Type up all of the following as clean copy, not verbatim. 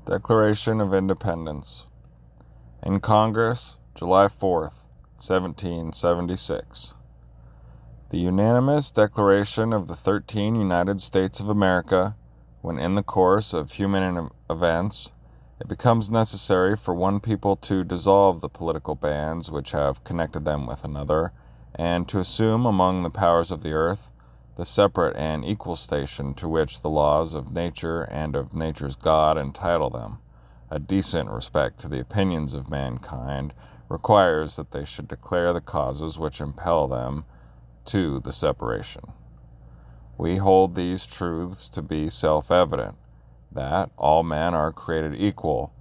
Declaration of Independence. In Congress, July 4th, 1776. The unanimous declaration of the 13 United States of America, when in the course of human events, it becomes necessary for one people to dissolve the political bands which have connected them with another, and to assume among the powers of the earth the separate and equal station to which the laws of nature and of nature's God entitle them. A decent respect to the opinions of mankind requires that they should declare the causes which impel them to the separation. We hold these truths to be self-evident, that all men are created equal,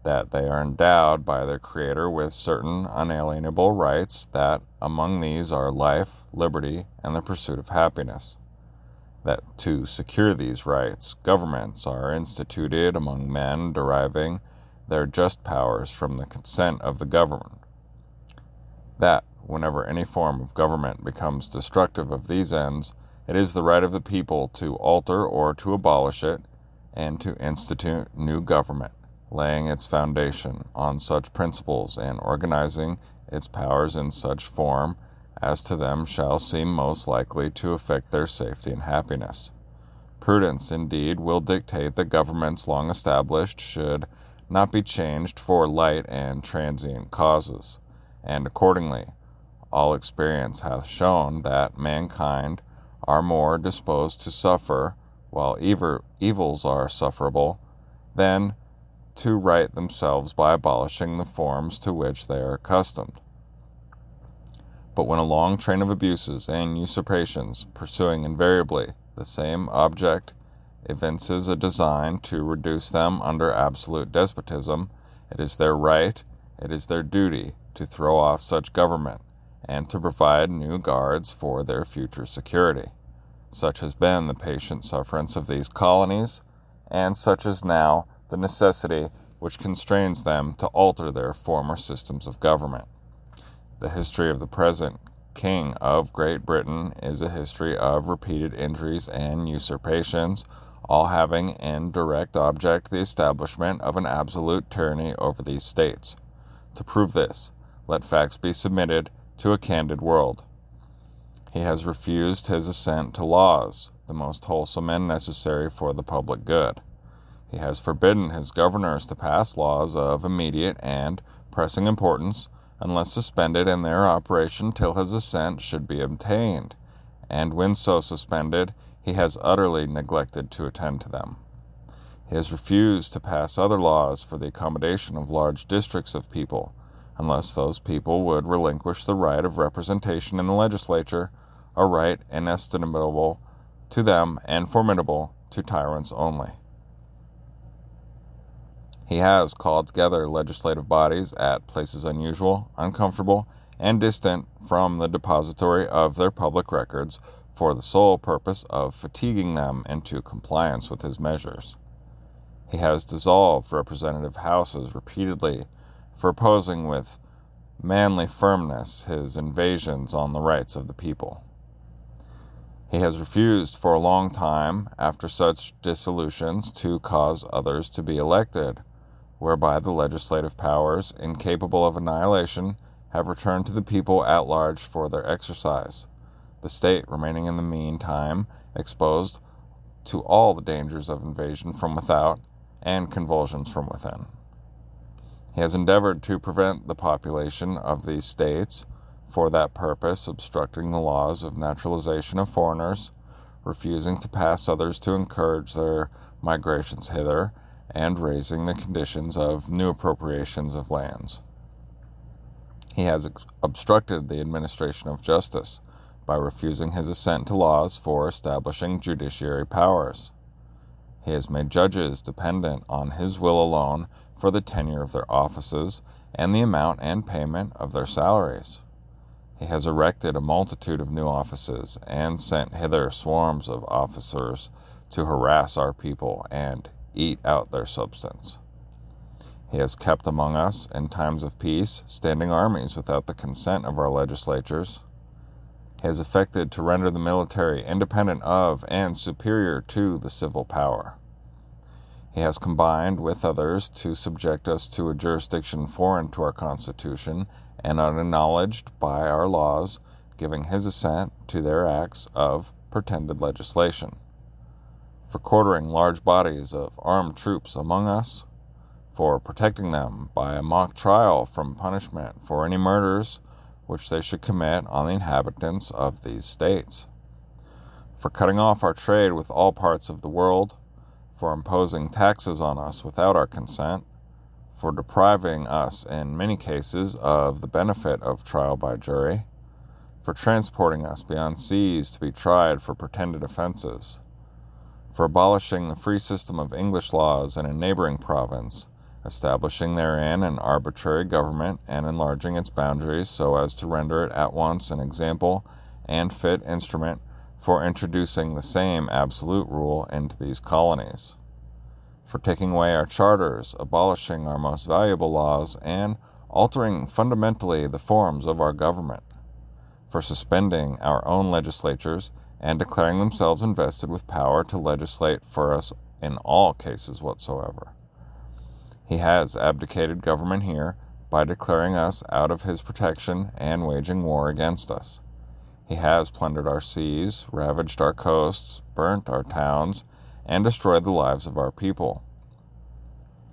that they are endowed by their Creator with certain unalienable rights, that among these are life, liberty, and the pursuit of happiness, that to secure these rights, governments are instituted among men deriving their just powers from the consent of the governed, that whenever any form of government becomes destructive of these ends, it is the right of the people to alter or to abolish it, and to institute new government, laying its foundation on such principles and organizing its powers in such form as to them shall seem most likely to affect their safety and happiness. Prudence, indeed, will dictate that governments long established should not be changed for light and transient causes, and accordingly, all experience hath shown that mankind are more disposed to suffer, while evils are sufferable, than to right themselves by abolishing the forms to which they are accustomed. But when a long train of abuses and usurpations, pursuing invariably the same object, evinces a design to reduce them under absolute despotism, it is their right, it is their duty, to throw off such government, and to provide new guards for their future security. Such has been the patient sufferance of these colonies, and such is now the necessity which constrains them to alter their former systems of government. The history of the present King of Great Britain is a history of repeated injuries and usurpations, all having in direct object the establishment of an absolute tyranny over these states. To prove this, let facts be submitted to a candid world. He has refused his assent to laws, the most wholesome and necessary for the public good. He has forbidden his governors to pass laws of immediate and pressing importance, unless suspended in their operation till his assent should be obtained, and when so suspended, he has utterly neglected to attend to them. He has refused to pass other laws for the accommodation of large districts of people, unless those people would relinquish the right of representation in the legislature, a right inestimable to them and formidable to tyrants only. He has called together legislative bodies at places unusual, uncomfortable, and distant from the depository of their public records for the sole purpose of fatiguing them into compliance with his measures. He has dissolved representative houses repeatedly for opposing with manly firmness his invasions on the rights of the people. He has refused for a long time, after such dissolutions, to cause others to be elected, whereby the legislative powers, incapable of annihilation, have returned to the people at large for their exercise, the state remaining in the meantime exposed to all the dangers of invasion from without and convulsions from within. He has endeavored to prevent the population of these states, for that purpose obstructing the laws of naturalization of foreigners, refusing to pass others to encourage their migrations hither, and raising the conditions of new appropriations of lands. He has obstructed the administration of justice by refusing his assent to laws for establishing judiciary powers. He has made judges dependent on his will alone for the tenure of their offices and the amount and payment of their salaries. He has erected a multitude of new offices and sent hither swarms of officers to harass our people and eat out their substance. He has kept among us, in times of peace, standing armies without the consent of our legislatures. He has effected to render the military independent of and superior to the civil power. He has combined with others to subject us to a jurisdiction foreign to our Constitution and unacknowledged by our laws, giving his assent to their acts of pretended legislation. For quartering large bodies of armed troops among us, for protecting them by a mock trial from punishment for any murders which they should commit on the inhabitants of these states, for cutting off our trade with all parts of the world, for imposing taxes on us without our consent, for depriving us in many cases of the benefit of trial by jury, for transporting us beyond seas to be tried for pretended offenses, for abolishing the free system of English laws in a neighboring province, establishing therein an arbitrary government and enlarging its boundaries so as to render it at once an example and fit instrument for introducing the same absolute rule into these colonies, for taking away our charters, abolishing our most valuable laws, and altering fundamentally the forms of our government, for suspending our own legislatures and declaring themselves invested with power to legislate for us in all cases whatsoever. He has abdicated government here by declaring us out of his protection and waging war against us. He has plundered our seas, ravaged our coasts, burnt our towns, and destroyed the lives of our people.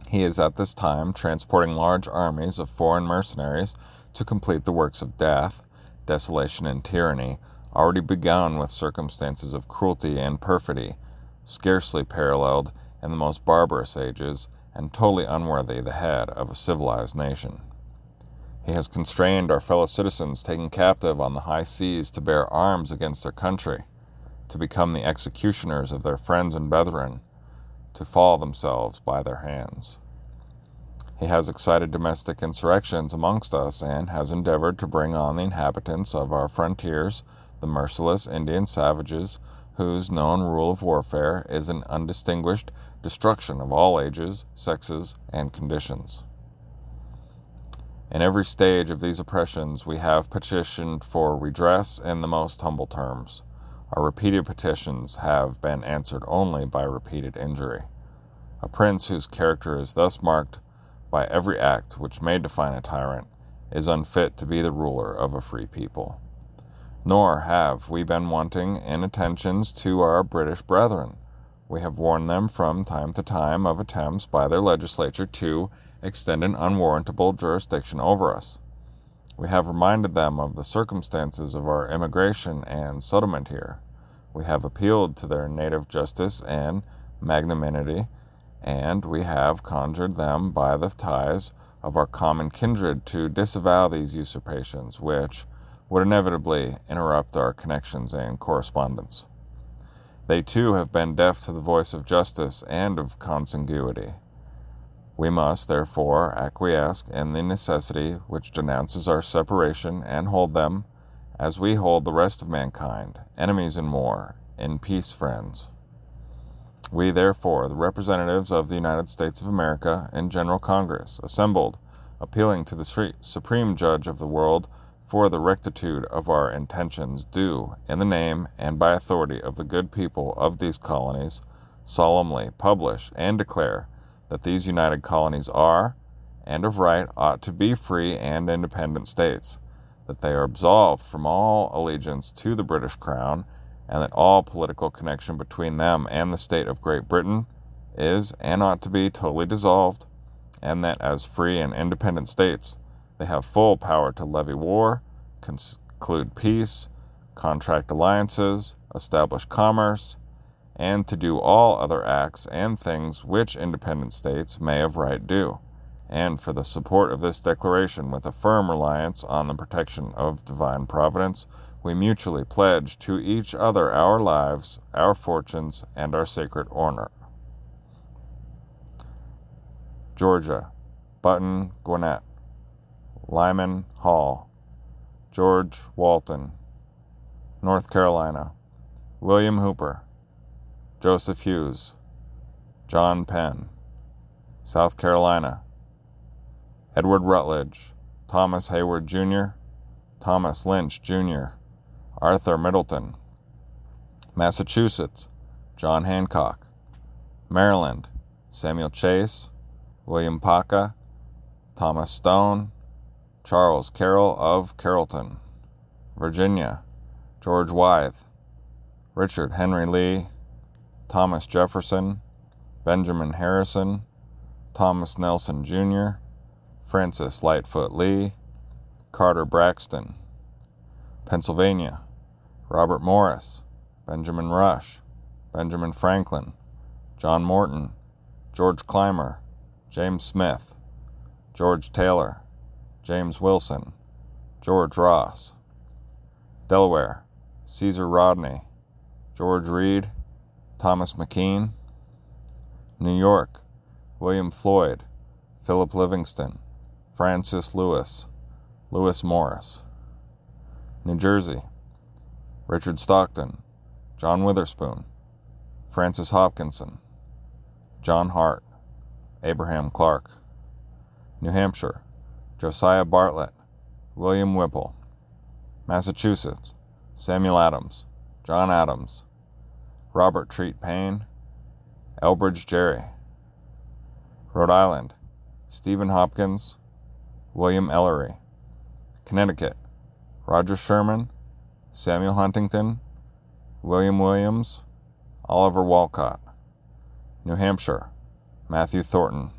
He is at this time transporting large armies of foreign mercenaries to complete the works of death, desolation, and tyranny, already begun with circumstances of cruelty and perfidy, scarcely paralleled in the most barbarous ages, and totally unworthy the head of a civilized nation. He has constrained our fellow citizens taken captive on the high seas to bear arms against their country, to become the executioners of their friends and brethren, to fall themselves by their hands. He has excited domestic insurrections amongst us, and has endeavored to bring on the inhabitants of our frontiers the merciless Indian savages, whose known rule of warfare is an undistinguished destruction of all ages, sexes, and conditions. In every stage of these oppressions we have petitioned for redress in the most humble terms. Our repeated petitions have been answered only by repeated injury. A prince whose character is thus marked by every act which may define a tyrant is unfit to be the ruler of a free people. Nor have we been wanting in attentions to our British brethren. We have warned them from time to time of attempts by their legislature to extend an unwarrantable jurisdiction over us. We have reminded them of the circumstances of our immigration and settlement here. We have appealed to their native justice and magnanimity, and we have conjured them by the ties of our common kindred to disavow these usurpations, which would inevitably interrupt our connections and correspondence. They too have been deaf to the voice of justice and of consanguinity. We must, therefore, acquiesce in the necessity which denounces our separation, and hold them, as we hold the rest of mankind, enemies in war, in peace friends. We, therefore, the representatives of the United States of America in General Congress, assembled, appealing to the Supreme Judge of the world for the rectitude of our intentions, do, in the name and by authority of the good people of these colonies, solemnly publish and declare that these united colonies are, and of right ought to be free and independent states, that they are absolved from all allegiance to the British Crown, and that all political connection between them and the state of Great Britain is and ought to be totally dissolved, and that as free and independent states they have full power to levy war, conclude peace, contract alliances, establish commerce, and to do all other acts and things which independent states may of right do. And for the support of this declaration, with a firm reliance on the protection of divine providence, we mutually pledge to each other our lives, our fortunes, and our sacred honor. Georgia: Button Gwinnett, Lyman Hall, George Walton. North Carolina: William Hooper, Joseph Hughes, John Penn. South Carolina: Edward Rutledge, Thomas Hayward Jr., Thomas Lynch Jr., Arthur Middleton. Massachusetts: John Hancock. Maryland: Samuel Chase, William Paca, Thomas Stone, Charles Carroll of Carrollton, Virginia, George Wythe, Richard Henry Lee, Thomas Jefferson, Benjamin Harrison, Thomas Nelson Jr., Francis Lightfoot Lee, Carter Braxton. Pennsylvania, Robert Morris, Benjamin Rush, Benjamin Franklin, John Morton, George Clymer, James Smith, George Taylor, James Wilson, George Ross. Delaware, Caesar Rodney, George Reed, Thomas McKean. New York, William Floyd, Philip Livingston, Francis Lewis, Lewis Morris. New Jersey, Richard Stockton, John Witherspoon, Francis Hopkinson, John Hart, Abraham Clark. New Hampshire, Josiah Bartlett, William Whipple. Massachusetts, Samuel Adams, John Adams, Robert Treat Paine, Elbridge Gerry. Rhode Island, Stephen Hopkins, William Ellery. Connecticut, Roger Sherman, Samuel Huntington, William Williams, Oliver Walcott. New Hampshire, Matthew Thornton.